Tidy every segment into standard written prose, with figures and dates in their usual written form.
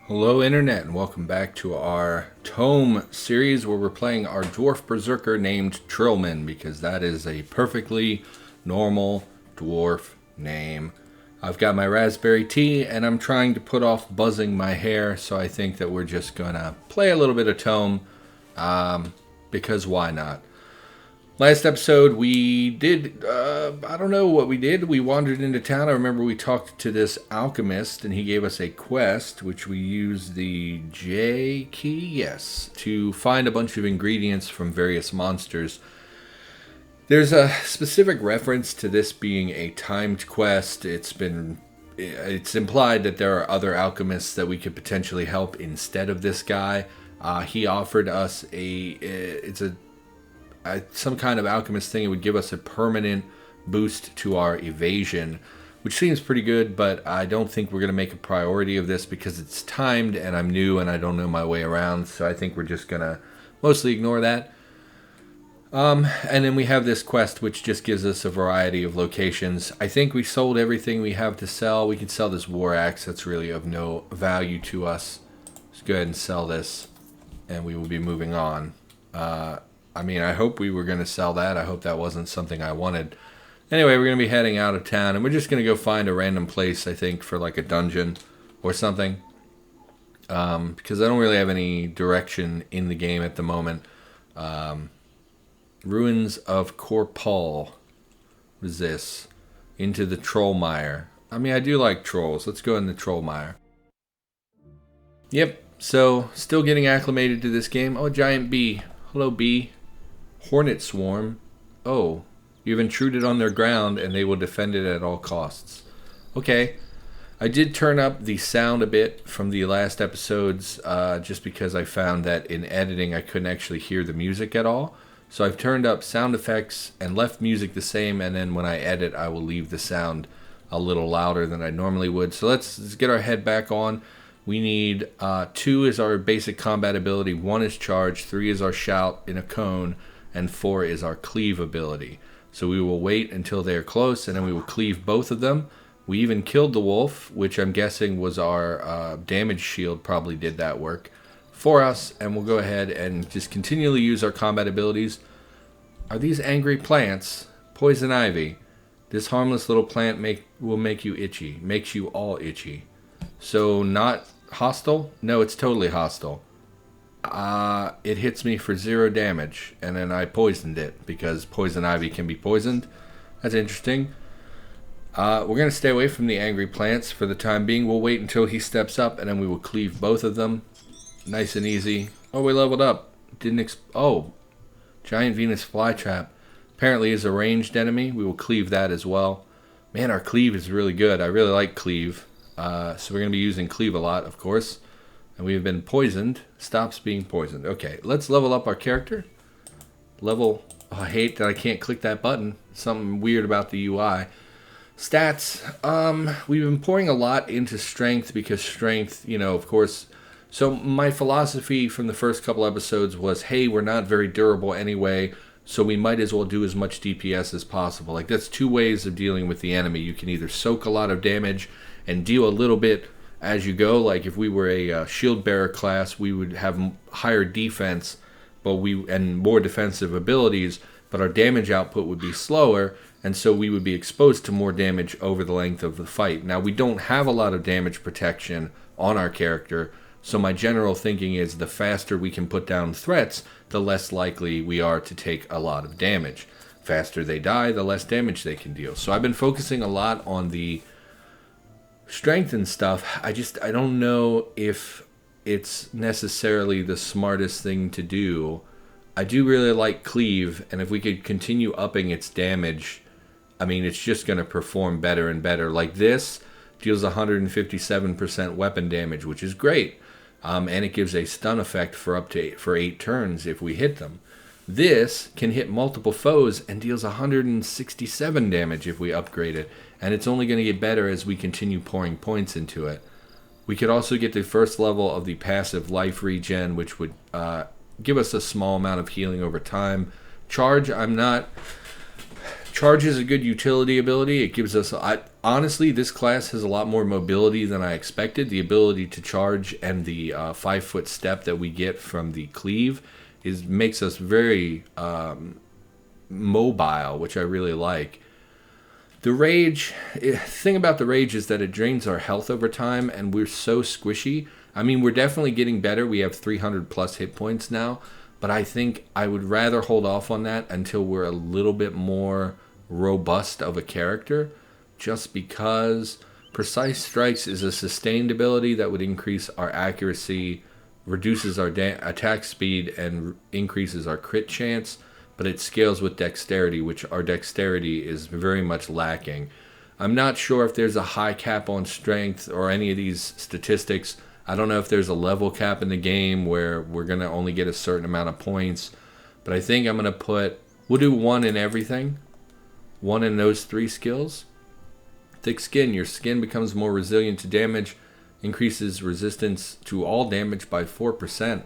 Hello Internet and welcome back to our ToME series where we're playing our dwarf berserker named Trilman because that is a perfectly normal dwarf name. I've got my raspberry tea and I'm trying to put off buzzing my hair, so I think that we're just gonna play a little bit of ToME because why not? Last episode we did, I don't know what we did. We wandered into town. I remember we talked to this alchemist and he gave us a quest, which we used the J key, yes, to find a bunch of ingredients from various monsters. There's a specific reference to this being a timed quest. It's implied that there are other alchemists that we could potentially help instead of this guy. He offered us some kind of alchemist thing. It would give us a permanent boost to our evasion, which seems pretty good, but I don't think we're going to make a priority of this because it's timed and I'm new and I don't know my way around, so I think we're just going to mostly ignore that. And then we have this quest which just gives us a variety of locations. I think we sold everything we have to sell. We can sell this war axe that's really of no value to us. Let's go ahead and sell this and we will be moving on. I hope we were going to sell that. I hope that wasn't something I wanted. Anyway, we're going to be heading out of town, and we're just going to go find a random place, I think, for like a dungeon or something. Because I don't really have any direction in the game at the moment. Ruins of Corpul. What is this? Into the trollmire. I do like trolls. Let's go in the trollmire. Yep, so still getting acclimated to this game. Oh, a giant bee. Hello, bee. Hornet swarm. Oh, you've intruded on their ground and they will defend it at all costs. Okay. I did turn up the sound a bit from the last episodes just because I found that in editing I couldn't actually hear the music at all. So I've turned up sound effects and left music the same, and then when I edit I will leave the sound a little louder than I normally would. So let's get our head back on. We need 2 is our basic combat ability, 1 is charge, 3 is our shout in a cone, and 4 is our cleave ability. So we will wait until they are close, and then we will cleave both of them. We even killed the wolf, which I'm guessing was our damage shield, probably did that work for us, and we'll go ahead and just continually use our combat abilities. Are these angry plants? Poison ivy. This harmless little plant will make you itchy, makes you all itchy. So not hostile? No, it's totally hostile. It hits me for 0 damage, and then I poisoned it because poison ivy can be poisoned. That's interesting. We're going to stay away from the angry plants for the time being. We'll wait until he steps up, and then we will cleave both of them. Nice and easy. Oh, we leveled up. Giant Venus flytrap. Apparently is a ranged enemy. We will cleave that as well. Man, our cleave is really good. I really like cleave. So we're going to be using cleave a lot, of course. And we have been poisoned. Stops being poisoned. Okay, let's level up our character. I hate that I can't click that button. Something weird about the UI. Stats. We've been pouring a lot into strength because strength, of course. So my philosophy from the first couple episodes was, hey, we're not very durable anyway, so we might as well do as much DPS as possible. Like, that's 2 ways of dealing with the enemy. You can either soak a lot of damage and deal a little bit as you go. Like if we were a shield bearer class, we would have higher defense and more defensive abilities, but our damage output would be slower, and so we would be exposed to more damage over the length of the fight. Now, we don't have a lot of damage protection on our character, so my general thinking is the faster we can put down threats, the less likely we are to take a lot of damage. Faster they die, the less damage they can deal. So I've been focusing a lot on the strength and stuff. I don't know if it's necessarily the smartest thing to do. I do really like cleave, and if we could continue upping its damage, it's just going to perform better and better. Like this deals 157% weapon damage, which is great. And it gives a stun effect for 8 turns if we hit them. This can hit multiple foes and deals 167 damage if we upgrade it, and it's only going to get better as we continue pouring points into it. We could also get the first level of the passive life regen, which would give us a small amount of healing over time. Charge, I'm not Charge is a good utility ability. It gives us... honestly, this class has a lot more mobility than I expected. The ability to charge and the 5-foot step that we get from the cleave makes us very mobile, which I really like. The rage... thing about the rage is that it drains our health over time, and we're so squishy. I mean, we're definitely getting better. We have 300 plus hit points now, but I think I would rather hold off on that until we're a little bit more robust of a character, just because Precise Strikes is a sustained ability that would increase our accuracy, reduces our attack speed, and increases our crit chance, but it scales with dexterity, which our dexterity is very much lacking. I'm not sure if there's a high cap on strength or any of these statistics. I don't know if there's a level cap in the game where we're going to only get a certain amount of points, but I think I'm going to we'll do 1 in everything. 1 in those 3 skills. Thick Skin. Your skin becomes more resilient to damage, increases resistance to all damage by 4%.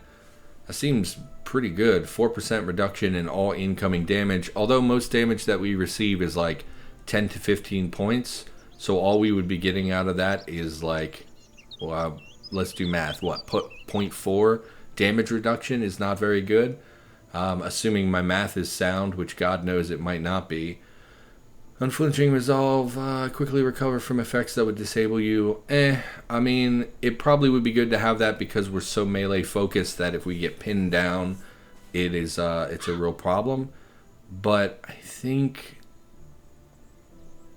That seems pretty good. 4% reduction in all incoming damage, although most damage that we receive is like 10 to 15 points. So all we would be getting out of that is like, well, let's do math. What, 0.4 damage reduction is not very good. Assuming my math is sound, which God knows it might not be. Unflinching resolve, quickly recover from effects that would disable you. I mean, it probably would be good to have that because we're so melee focused that if we get pinned down, it's a real problem. But I think,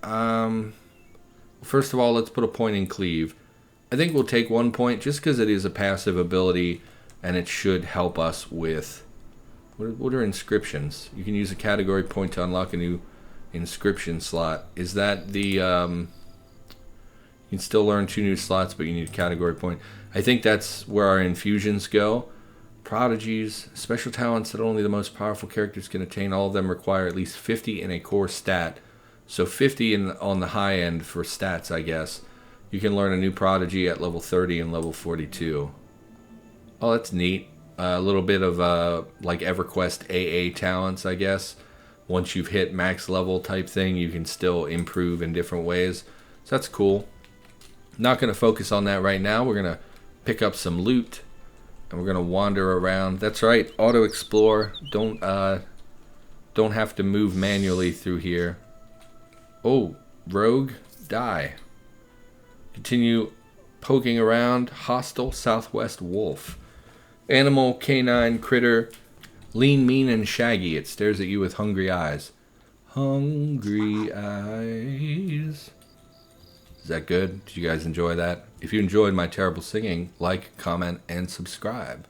first of all, let's put a point in Cleave. I think we'll take 1 point just because it is a passive ability and it should help us with, what are inscriptions? You can use a category point to unlock a new inscription slot. Is that the you can still learn 2 new slots, but you need a category point. I think that's where our infusions go. Prodigies, special talents that only the most powerful characters can attain. All of them require at least 50 in a core stat, so 50 on the high end for stats, I guess. You can learn a new prodigy at level 30 and level 42. Oh, that's neat. A little bit of like EverQuest AA talents, I guess. Once you've hit max level type thing, you can still improve in different ways. So that's cool. Not going to focus on that right now. We're going to pick up some loot and we're going to wander around. That's right, auto explore. Don't have to move manually through here. Oh, rogue, die. Continue poking around. Hostile southwest wolf. Animal, canine, critter. Lean, mean, and shaggy. It stares at you with hungry eyes. Hungry eyes. Is that good? Did you guys enjoy that? If you enjoyed my terrible singing, like, comment, and subscribe.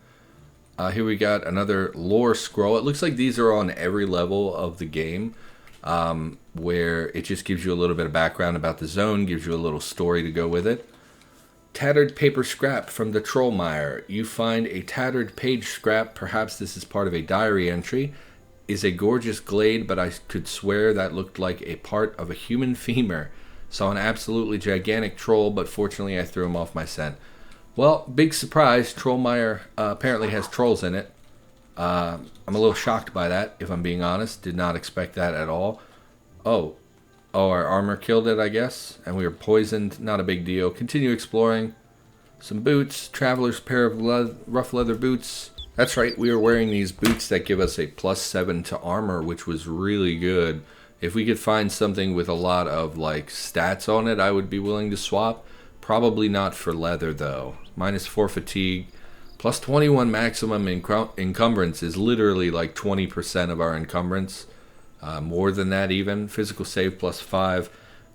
Here we got another lore scroll. It looks like these are on every level of the game, where it just gives you a little bit of background about the zone, gives you a little story to go with it. Tattered paper scrap from the trollmire. You find a tattered page scrap. Perhaps this is part of a diary entry. Is a gorgeous glade, but I could swear that looked like a part of a human femur. Saw an absolutely gigantic troll, but fortunately I threw him off my scent. Well, big surprise. Trollmire apparently has trolls in it. I'm a little shocked by that, if I'm being honest. Did not expect that at all. Oh, our armor killed it, I guess. And we were poisoned. Not a big deal. Continue exploring. Some boots. Traveler's pair of rough leather boots. That's right, we were wearing these boots that give us a +7 to armor, which was really good. If we could find something with a lot of like stats on it, I would be willing to swap. Probably not for leather though. -4 fatigue. +21 maximum encumbrance is literally like 20% of our encumbrance. More than that even. Physical save +5.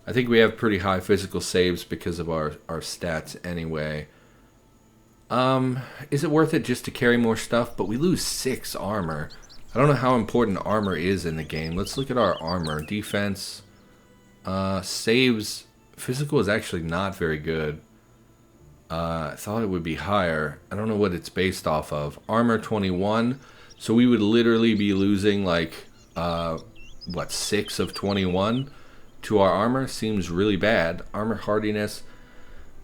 I think we have pretty high physical saves because of our stats anyway. Is it worth it just to carry more stuff? But we lose 6 armor. I don't know how important armor is in the game. Let's look at our armor. Defense. Saves. Physical is actually not very good. I thought it would be higher. I don't know what it's based off of. Armor 21. So we would literally be losing like, 6 of 21 to our armor? Seems really bad. Armor hardiness.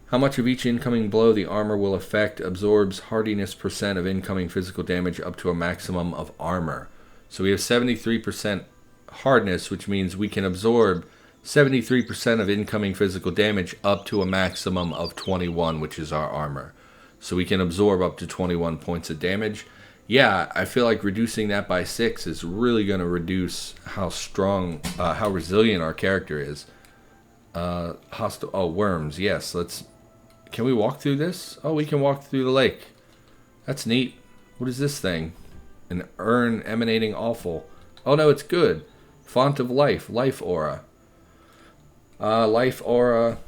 How much of each incoming blow the armor will affect absorbs hardiness % of incoming physical damage up to a maximum of armor. So we have 73% hardness, which means we can absorb 73% of incoming physical damage up to a maximum of 21, which is our armor. So we can absorb up to 21 points of damage. Yeah, I feel like reducing that by 6 is really going to reduce how strong, how resilient our character is. Hostile. Oh, worms. Yes, let's. Can we walk through this? Oh, we can walk through the lake. That's neat. What is this thing? An urn emanating awful. Oh no, it's good. Font of life. Life aura. Life aura.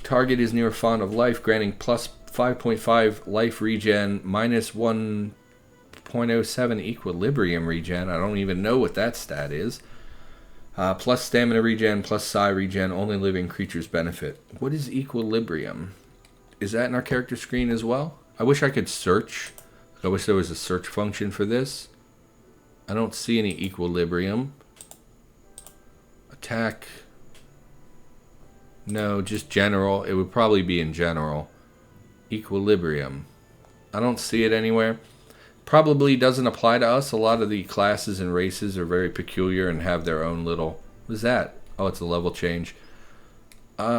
Target is near font of life, granting plus 5.5 life regen, minus 1.07 equilibrium regen. I don't even know what that stat is. Plus stamina regen, plus psi regen, only living creatures benefit. What is equilibrium? Is that in our character screen as well? I wish I could search. I wish there was a search function for this. I don't see any equilibrium. Attack. No, just general. It would probably be in general. Equilibrium. I don't see it anywhere. Probably doesn't apply to us. A lot of the classes and races are very peculiar and have their own little... What is that? Oh, it's a level change.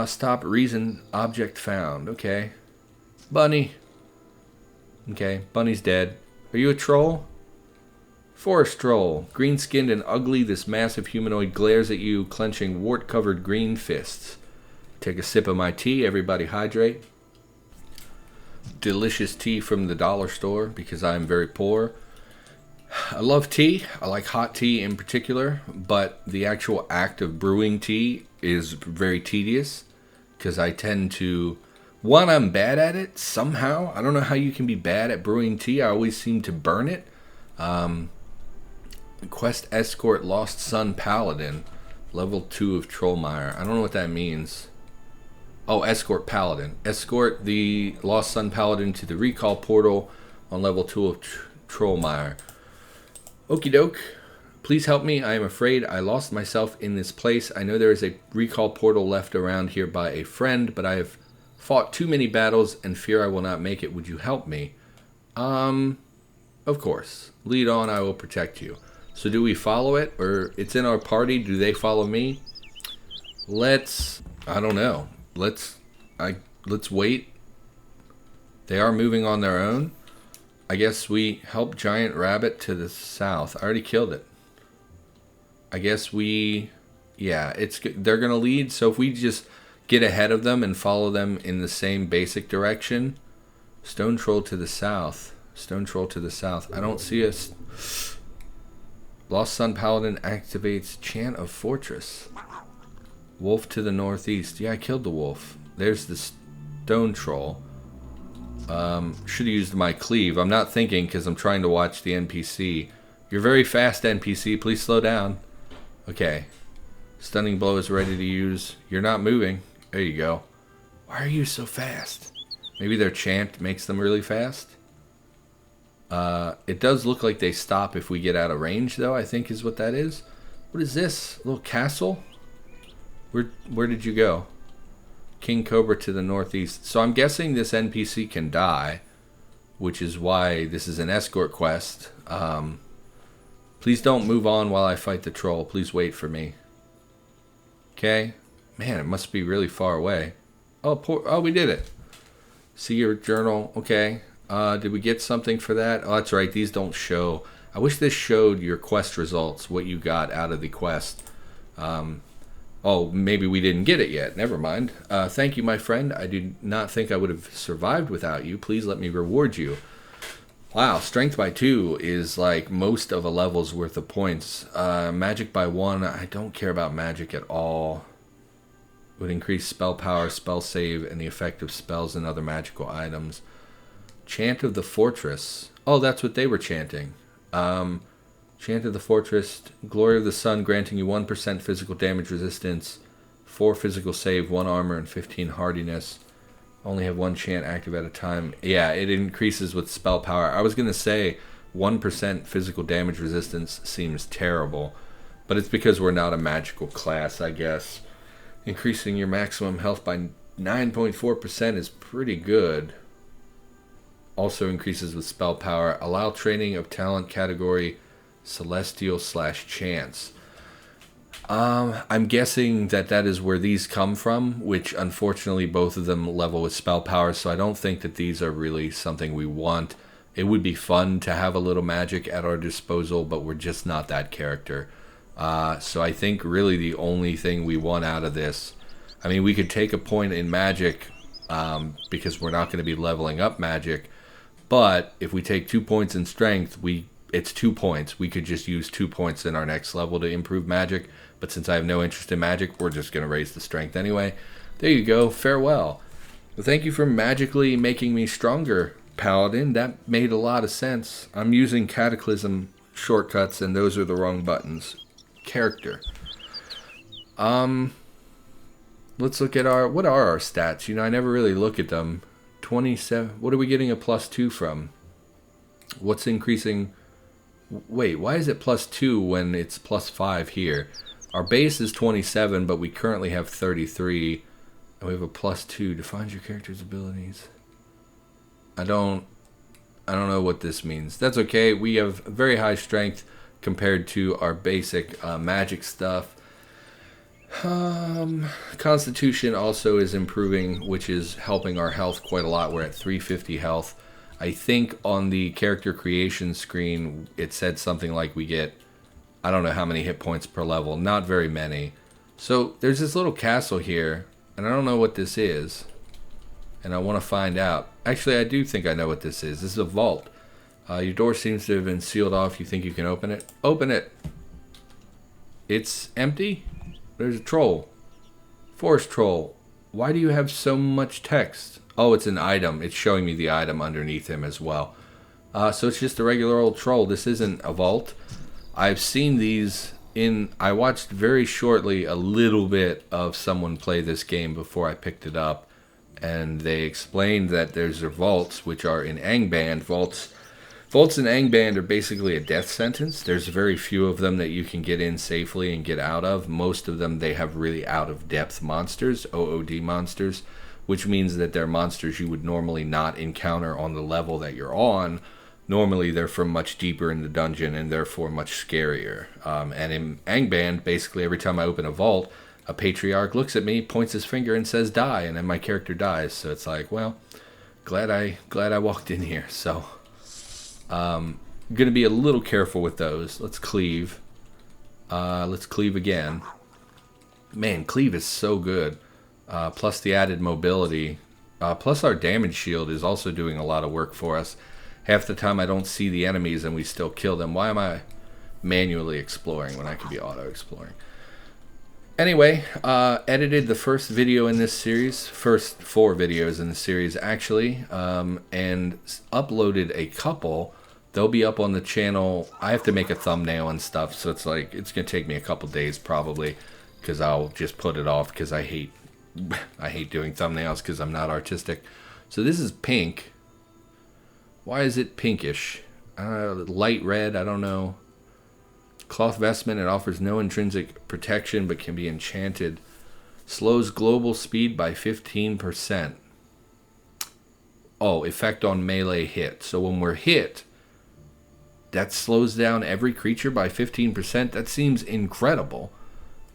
Stop reason object found. Okay. Bunny. Okay, Bunny's dead. Are you a troll? Forest troll. Green-skinned and ugly, this massive humanoid glares at you, clenching wart-covered green fists. Take a sip of my tea. Everybody hydrate. Delicious tea from the dollar store because I am very poor. I love tea. I like hot tea in particular, but the actual act of brewing tea is very tedious because I tend to... One, I'm bad at it somehow. I don't know how you can be bad at brewing tea. I always seem to burn it. Quest Escort Lost Sun Paladin. Level 2 of Trollmire. I don't know what that means. Oh, Escort Paladin. Escort the Lost Sun Paladin to the recall portal on level 2 of Trollmire. Okie doke. Please help me. I am afraid I lost myself in this place. I know there is a recall portal left around here by a friend, but I have fought too many battles and fear I will not make it. Would you help me? Of course. Lead on, I will protect you. So do we follow it? Or it's in our party? Do they follow me? I don't know. Let's wait. They are moving on their own. I guess we help giant rabbit to the south. I already killed it. I guess they're gonna lead. So if we just get ahead of them and follow them in the same basic direction. Stone troll to the south. Stone troll to the south. I don't see us. Lost Sun Paladin activates Chant of Fortress. Wolf to the northeast. Yeah, I killed the wolf. There's the stone troll. Should have used my cleave. I'm not thinking because I'm trying to watch the NPC. You're very fast, NPC. Please slow down. Okay. Stunning blow is ready to use. You're not moving. There you go. Why are you so fast? Maybe their chant makes them really fast. It does look like they stop if we get out of range, though, I think is what that is. What is this? A little castle? Where did you go? King Cobra to the northeast. So I'm guessing this NPC can die, which is why this is an escort quest. Please don't move on while I fight the troll. Please wait for me. Okay. Man, it must be really far away. Oh, we did it. See your journal. Okay. Did we get something for that? Oh, that's right. These don't show. I wish this showed your quest results, what you got out of the quest. Oh, maybe we didn't get it yet. Never mind. Thank you, my friend. I do not think I would have survived without you. Please let me reward you. Wow, strength by 2 is like most of a level's worth of points. Magic by 1, I don't care about magic at all. Would increase spell power, spell save, and the effect of spells and other magical items. Chant of the Fortress. Oh, that's what they were chanting. Chant of the Fortress. Glory of the Sun, granting you 1% physical damage resistance, 4 physical save, 1 armor, and 15 hardiness. Only have 1 chant active at a time. Yeah, it increases with spell power. I was going to say 1% physical damage resistance seems terrible, but it's because we're not a magical class, I guess. Increasing your maximum health by 9.4% is pretty good. Also increases with spell power. Allow training of talent category Celestial / Chance. I'm guessing that that is where these come from, which unfortunately both of them level with spell power, so I don't think that these are really something we want. It would be fun to have a little magic at our disposal, but we're just not that character. So I think really the only thing we want out of this, I mean, we could take a point in magic because we're not going to be leveling up magic, but if we take 2 points in strength, it's 2 points. We could just use 2 points in our next level to improve magic, but since I have no interest in magic, we're just going to raise the strength anyway. There you go. Farewell. Well, thank you for magically making me stronger, Paladin. That made a lot of sense. I'm using Cataclysm shortcuts, and those are the wrong buttons. Character. Let's look at what are our stats? You know, I never really look at them. 27. What are we getting a +2 from? What's increasing? Wait, why is it +2 when it's +5 here? Our base is 27, but we currently have 33. And we have a +2. Defines your character's abilities. I don't know what this means. That's okay. We have very high strength compared to our basic magic stuff. Constitution also is improving, which is helping our health quite a lot. We're at 350 health. I think on the character creation screen, it said something like we get, I don't know how many hit points per level. Not very many. So there's this little castle here, and I don't know what this is. And I want to find out. Actually, I do think I know what this is. This is a vault. Your door seems to have been sealed off. You think you can open it? Open it! It's empty? There's a troll. Forest troll. Why do you have so much text? Oh, it's an item. It's showing me the item underneath him as well. So it's just a regular old troll. This isn't a vault. I've seen these I watched very shortly a little bit of someone play this game before I picked it up. And they explained that there's vaults, which are in Angband. Vaults in Angband are basically a death sentence. There's very few of them that you can get in safely and get out of. Most of them, they have really out-of-depth monsters, OOD monsters, which means that they're monsters you would normally not encounter on the level that you're on. Normally, they're from much deeper in the dungeon and therefore much scarier. And in Angband, basically every time I open a vault, a patriarch looks at me, points his finger, and says, "Die," and then my character dies. So it's like, well, glad I walked in here. So, I'm gonna be a little careful with those. Let's cleave. Let's cleave again. Man, cleave is so good. Plus the added mobility. Plus our damage shield is also doing a lot of work for us. Half the time I don't see the enemies and we still kill them. Why am I manually exploring when I could be auto-exploring? Anyway, edited the first video in this series, first 4 videos in the series actually, and uploaded a couple. They'll be up on the channel. I have to make a thumbnail and stuff, so it's like, it's going to take me a couple days probably, because I'll just put it off because I hate doing thumbnails because I'm not artistic. So this is pink. Why is it pinkish? Light red, I don't know. Cloth vestment, it offers no intrinsic protection but can be enchanted. Slows global speed by 15%. Oh, effect on melee hit. So when we're hit, that slows down every creature by 15%. That seems incredible.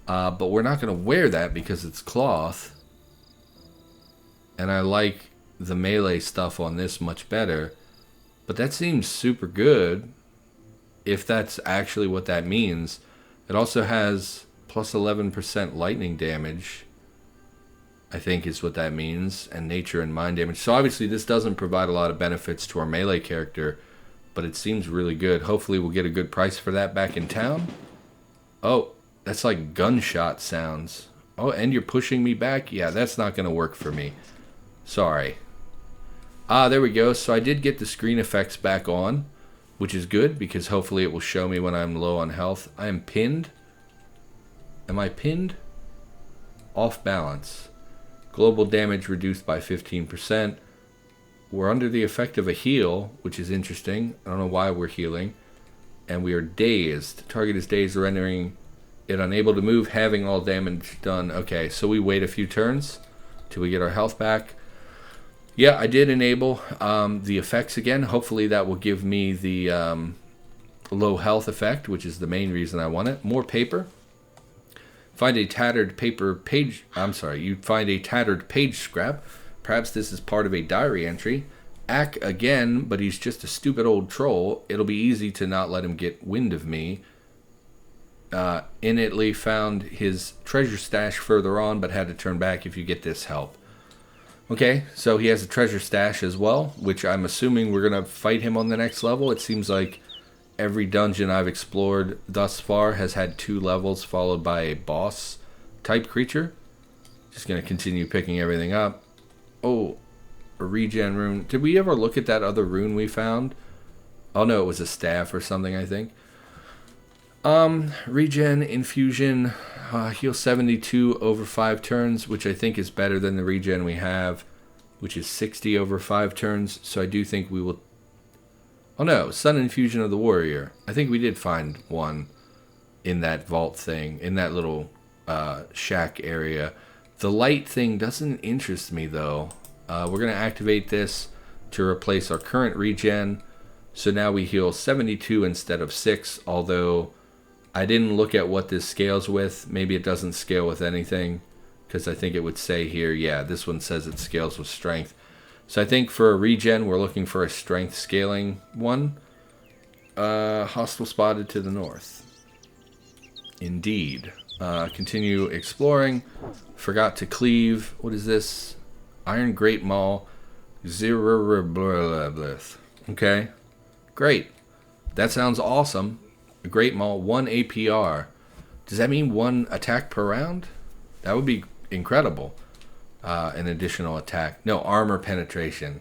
But we're not going to wear that because it's cloth. And I like the melee stuff on this much better. But that seems super good. If that's actually what that means. It also has plus 11% lightning damage, I think is what that means, and nature and mind damage. So obviously this doesn't provide a lot of benefits to our melee character, but it seems really good. Hopefully we'll get a good price for that back in town. Oh, that's like gunshot sounds. Oh, and you're pushing me back? Yeah, that's not going to work for me. Sorry. There we go. So I did get the screen effects back on, which is good because hopefully it will show me when I'm low on health. I am pinned. Am I pinned? Off balance. Global damage reduced by 15%. We're under the effect of a heal, which is interesting. I don't know why we're healing. And we are dazed. Target is dazed, rendering it unable to move, having all damage done. Okay, so we wait a few turns till we get our health back. Yeah, I did enable the effects again. Hopefully that will give me the low health effect, which is the main reason I want it. More paper. Find a tattered you find a tattered page scrap. Perhaps this is part of a diary entry. Ack again, but he's just a stupid old troll. It'll be easy to not let him get wind of me. In Italy, found his treasure stash further on, but had to turn back if you get this help. Okay, so he has a treasure stash as well, which I'm assuming we're going to fight him on the next level. It seems like every dungeon I've explored thus far has had 2 levels followed by a boss type creature. Just going to continue picking everything up. Oh, a regen rune. Did we ever look at that other rune we found? Oh no, it was a staff or something, I think. Regen, infusion, heal 72 over 5 turns, which I think is better than the regen we have, which is 60 over 5 turns. So I do think we will... Oh no, Sun Infusion of the Warrior. I think we did find one in that vault thing, in that little shack area. The light thing doesn't interest me though. We're going to activate this to replace our current regen. So now we heal 72 instead of 6, although I didn't look at what this scales with. Maybe it doesn't scale with anything, because I think it would say here, yeah, this one says it scales with strength. So I think for a regen, we're looking for a strength scaling one. Hostile spotted to the north. Indeed. Continue exploring. Forgot to cleave. What is this? Iron Great Maul. Okay. Great. That sounds awesome. A Great Maul, 1 APR. Does that mean 1 attack per round? That would be incredible. An additional attack. No, armor penetration.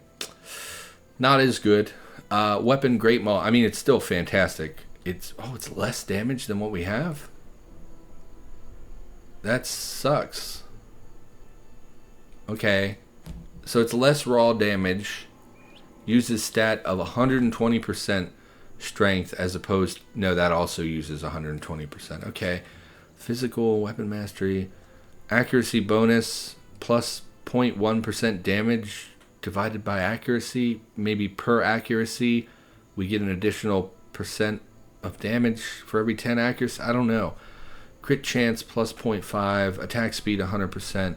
Not as good. Weapon Great Maul. I mean, it's still fantastic. It's less damage than what we have? That sucks. Okay. So it's less raw damage. Uses stat of 120% strength as opposed... No, that also uses 120%. Okay. Physical, weapon mastery. Accuracy bonus plus 0.1% damage divided by accuracy. Maybe per accuracy we get an additional percent of damage for every 10 accuracy. I don't know. Crit chance plus 0.5. Attack speed 100%.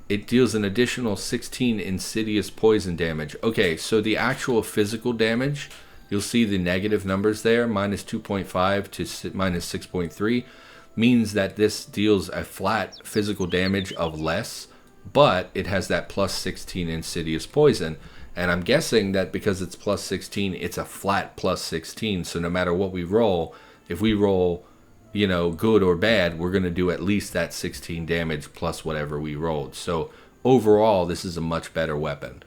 It deals an additional 16 insidious poison damage. Okay, so the actual physical damage, you'll see the negative numbers there, minus 2.5 to minus 6.3, means that this deals a flat physical damage of less, but it has that plus 16 insidious poison. And I'm guessing that because it's plus 16, it's a flat plus 16. So no matter what we roll, if we roll, good or bad, we're going to do at least that 16 damage plus whatever we rolled. So overall, this is a much better weapon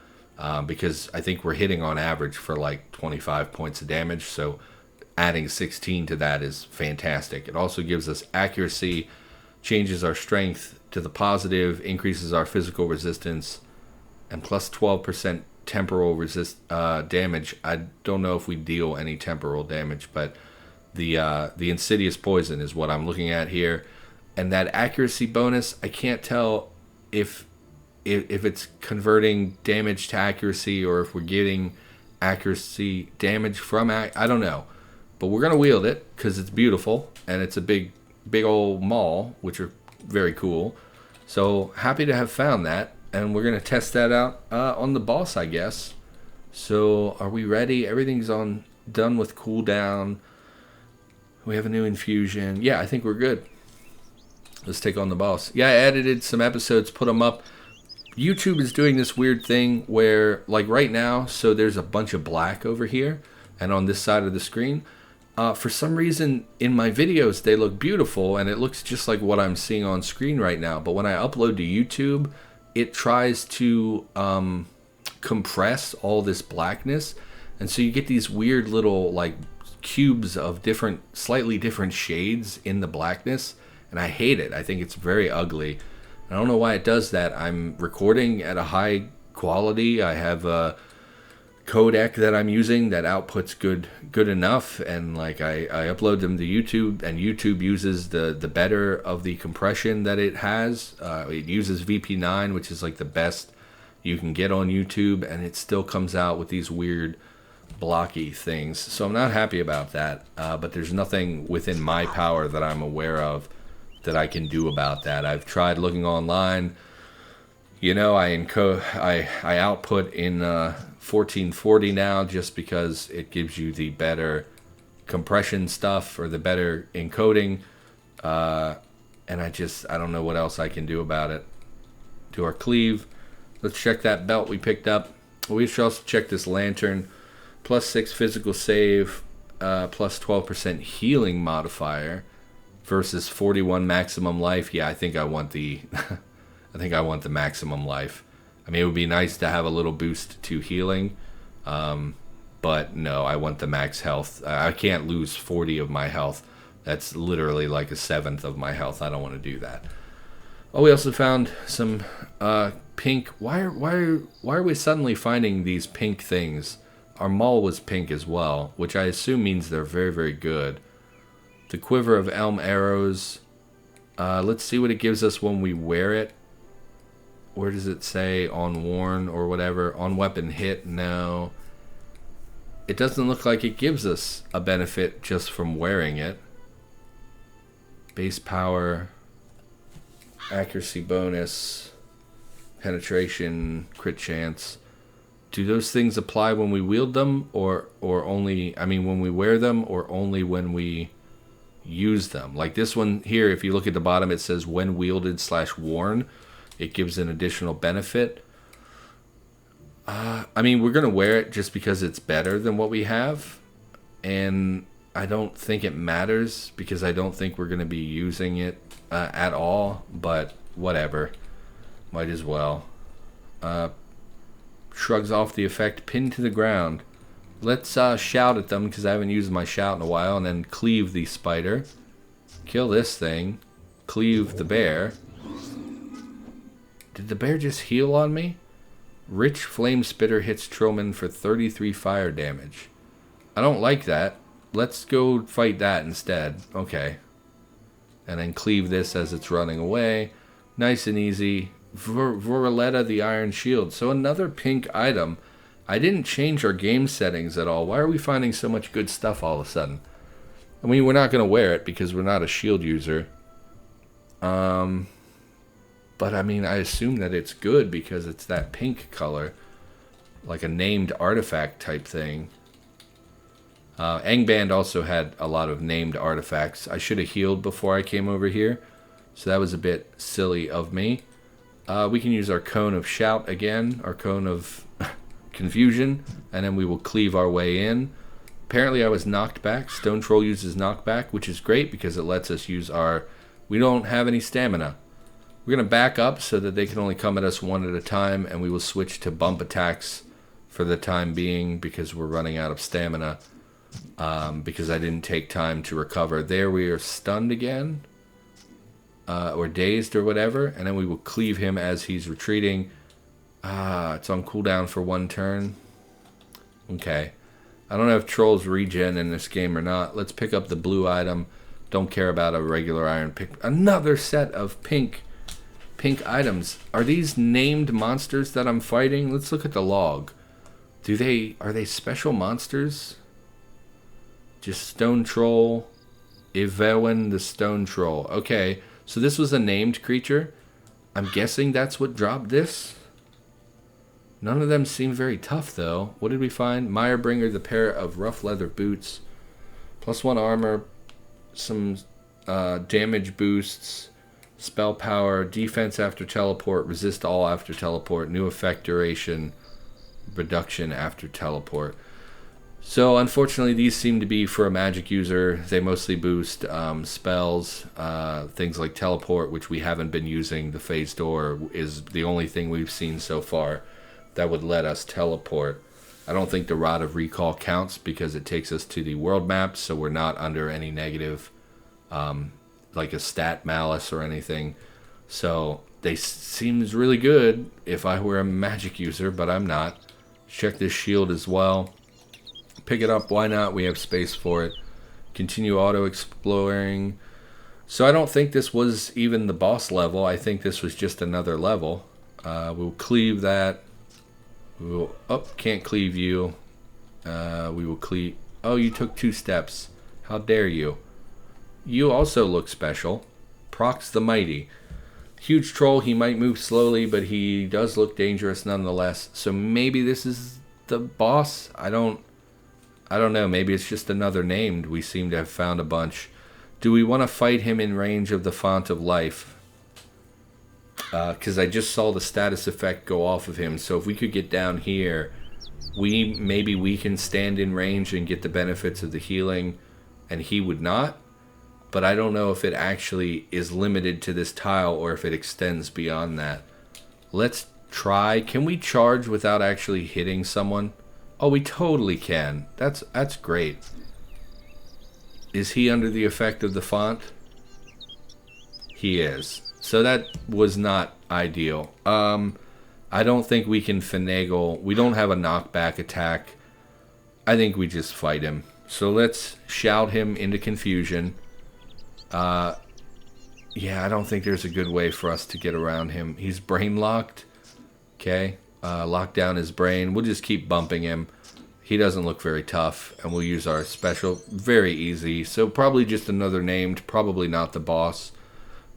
because I think we're hitting on average for like 25 points of damage. So adding 16 to that is fantastic. It also gives us accuracy, changes our strength to the positive, increases our physical resistance, and plus 12% temporal damage. I don't know if we deal any temporal damage, but the insidious poison is what I'm looking at here. And that accuracy bonus, I can't tell if it's converting damage to accuracy or if we're getting accuracy damage from I don't know. But we're going to wield it because it's beautiful and it's a big old maul, which are very cool. So happy to have found that, and we're going to test that out on the boss, I guess. So are we ready? Everything's done with cooldown. We have a new infusion. Yeah, I think we're good. Let's take on the boss. Yeah, I edited some episodes, put them up. YouTube is doing this weird thing where, like right now, so there's a bunch of black over here and on this side of the screen. For some reason, in my videos, they look beautiful and it looks just like what I'm seeing on screen right now. But when I upload to YouTube, it tries to compress all this blackness. And so you get these weird little like cubes of slightly different shades in the blackness. And I hate it. I think it's very ugly. I don't know why it does that. I'm recording at a high quality. I have a codec that I'm using that outputs good enough, and like I upload them to YouTube, and YouTube uses the better of the compression that it has. It uses VP9, which is like the best you can get on YouTube, and it still comes out with these weird blocky things. So I'm not happy about that, but there's nothing within my power that I'm aware of that I can do about that. I've tried looking online. You know, I output in 1440 now just because it gives you the better compression stuff or the better encoding. And I don't know what else I can do about it. Do our cleave. Let's check that belt we picked up. We should also check this lantern. +6 physical save, plus 12% healing modifier versus 41 maximum life. Yeah, I think I want the I think I want the maximum life. I mean, it would be nice to have a little boost to healing. But no, I want the max health. I can't lose 40 of my health. That's literally like a seventh of my health. I don't want to do that. Oh, we also found some pink. Why are we suddenly finding these pink things? Our maul was pink as well, which I assume means they're very, very good. The quiver of elm arrows. Let's see what it gives us when we wear it. Where does it say on worn or whatever? On weapon hit? No. It doesn't look like it gives us a benefit just from wearing it. Base power, accuracy bonus, penetration, crit chance. Do those things apply when we wield them or only, I mean, when we wear them or only when we use them? Like this one here, if you look at the bottom, it says when wielded / worn. It gives an additional benefit. I mean, we're going to wear it just because it's better than what we have. And I don't think it matters because I don't think we're going to be using it at all. But whatever. Might as well. Shrugs off the effect. Pinned to the ground. Let's shout at them because I haven't used my shout in a while. And then cleave the spider. Kill this thing. Cleave the bear. Did the bear just heal on me? Rich Flame Spitter hits Trilman for 33 fire damage. I don't like that. Let's go fight that instead. Okay. And then cleave this as it's running away. Nice and easy. Voroletta the Iron Shield. So another pink item. I didn't change our game settings at all. Why are we finding so much good stuff all of a sudden? I mean, we're not going to wear it because we're not a shield user. But I mean, I assume that it's good because it's that pink color. Like a named artifact type thing. Angband also had a lot of named artifacts. I should have healed before I came over here. So that was a bit silly of me. We can use our Cone of Shout again. Our Cone of Confusion. And then we will cleave our way in. Apparently I was knocked back. Stone Troll uses knockback, which is great because it lets us use our... We don't have any stamina. We're going to back up so that they can only come at us one at a time, and we will switch to bump attacks for the time being because we're running out of stamina because I didn't take time to recover. There we are stunned again or dazed or whatever, and then we will cleave him as he's retreating. It's on cooldown for 1 turn. Okay. I don't know if trolls regen in this game or not. Let's pick up the blue item. Don't care about a regular iron pick. Another set of pink items. Are these named monsters that I'm fighting? Let's look at the log. Are they special monsters? Just Stone Troll. Ivewen the Stone Troll. Okay, so this was a named creature. I'm guessing that's what dropped this. None of them seem very tough though. What did we find? Mirebringer, the pair of rough leather boots. +1 armor. Some damage boosts. Spell power, defense after teleport, resist all after teleport, new effect duration, reduction after teleport. So unfortunately these seem to be for a magic user. They mostly boost spells, things like teleport, which we haven't been using. The phase door is the only thing we've seen so far that would let us teleport. I don't think the Rod of Recall counts because it takes us to the world map, so we're not under any negative like a stat malice or anything. So they seems really good if I were a magic user, but I'm not. Check this shield as well. Pick it up, why not? We have space for it. Continue auto exploring. So I don't think this was even the boss level. I think this was just another level. We'll cleave that. We will can't cleave you. We will cleave. Oh, you took 2 steps. How dare you? You also look special. Prox the Mighty. Huge troll, he might move slowly, but he does look dangerous nonetheless. So maybe this is the boss? I don't know. Maybe it's just another named. We seem to have found a bunch. Do we want to fight him in range of the Font of Life? Because I just saw the status effect go off of him. So if we could get down here, maybe we can stand in range and get the benefits of the healing, and he would not. But I don't know if it actually is limited to this tile or if it extends beyond that. Let's try. Can we charge without actually hitting someone? Oh, we totally can. That's great. Is he under the effect of the font? He is. So that was not ideal. I don't think we can finagle. We don't have a knockback attack. I think we just fight him. So let's shout him into confusion. Yeah, I don't think there's a good way for us to get around him. He's brain locked. Okay. Lock down his brain. We'll just keep bumping him. He doesn't look very tough, and we'll use our special. Very easy. So probably just another named. Probably not the boss.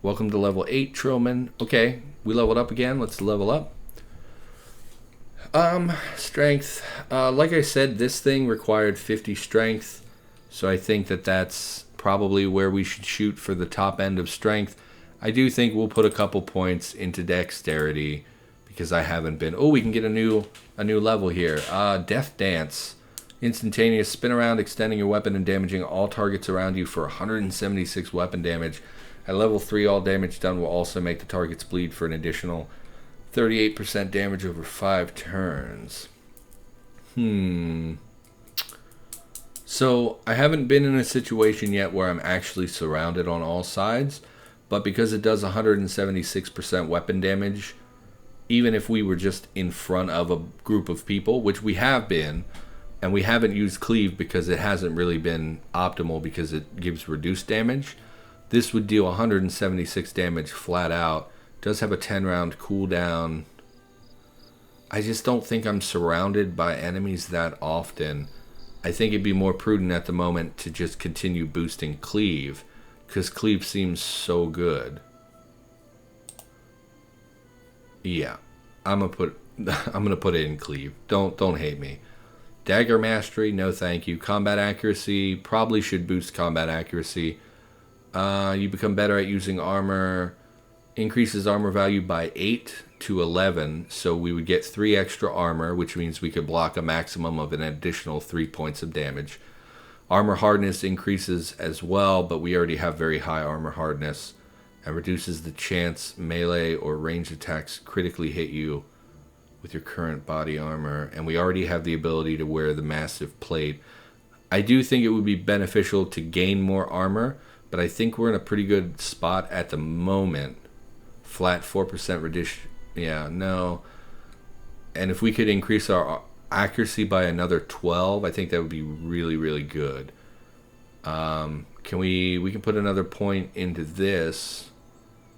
Welcome to level 8, Trilman. Okay, we leveled up again. Let's level up. Strength. Like I said, this thing required 50 strength. So I think that's probably where we should shoot for the top end of strength. I do think we'll put a couple points into dexterity because I haven't been. Oh, we can get a new level here. Death Dance. Instantaneous spin around, extending your weapon and damaging all targets around you for 176 weapon damage. At level 3, all damage done will also make the targets bleed for an additional 38% damage over 5 turns. So, I haven't been in a situation yet where I'm actually surrounded on all sides, but because it does 176% weapon damage, even if we were just in front of a group of people, which we have been, and we haven't used cleave because it hasn't really been optimal because it gives reduced damage, this would deal 176 damage flat out. Does have a 10 round cooldown. I just don't think I'm surrounded by enemies that often. I think it'd be more prudent at the moment to just continue boosting cleave, because cleave seems so good. Yeah, I'm gonna put it in cleave. Don't hate me. Dagger mastery, no thank you. Combat accuracy, probably should boost combat accuracy. You become better at using armor. Increases armor value by 8 to 11, so we would get 3 extra armor, which means we could block a maximum of an additional 3 points of damage. Armor hardness increases as well, but we already have very high armor hardness, and reduces the chance melee or ranged attacks critically hit you with your current body armor, and we already have the ability to wear the massive plate. I do think it would be beneficial to gain more armor, but I think we're in a pretty good spot at the moment. Flat 4% reduction. Yeah, no. And if we could increase our accuracy by another 12, I think that would be really, really good. We can put another point into this.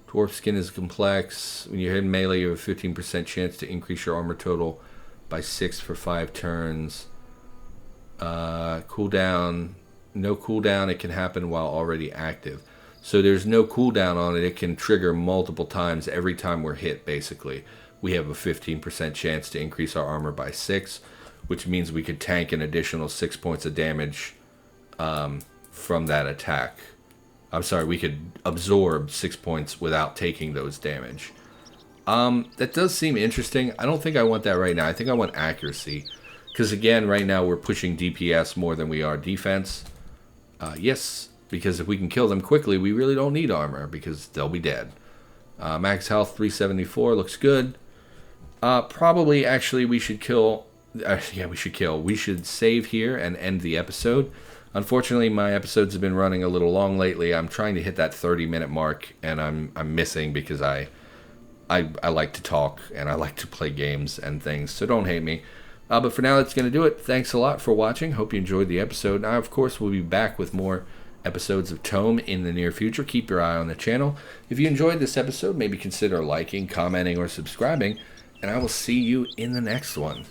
Dwarf skin is complex. When you're hitting melee, you have a 15% chance to increase your armor total by 6 for 5 turns. Cooldown. No cooldown. It can happen while already active. So there's no cooldown on it. It can trigger multiple times every time we're hit, basically. We have a 15% chance to increase our armor by 6, which means we could tank an additional 6 points of damage from that attack. I'm sorry, we could absorb 6 points without taking those damage. That does seem interesting. I don't think I want that right now. I think I want accuracy. Because again, right now we're pushing DPS more than we are defense. Yes, because if we can kill them quickly, we really don't need armor because they'll be dead. Max health 374 looks good. Probably, actually, we should kill. We should save here and end the episode. Unfortunately, my episodes have been running a little long lately. I'm trying to hit that 30-minute mark, and I'm missing because I like to talk and I like to play games and things. So don't hate me. But for now, that's going to do it. Thanks a lot for watching. Hope you enjoyed the episode. Now, of course, we'll be back with more episodes of ToME in the near future. Keep your eye on the channel. If you enjoyed this episode, maybe consider liking, commenting, or subscribing. And I will see you in the next one.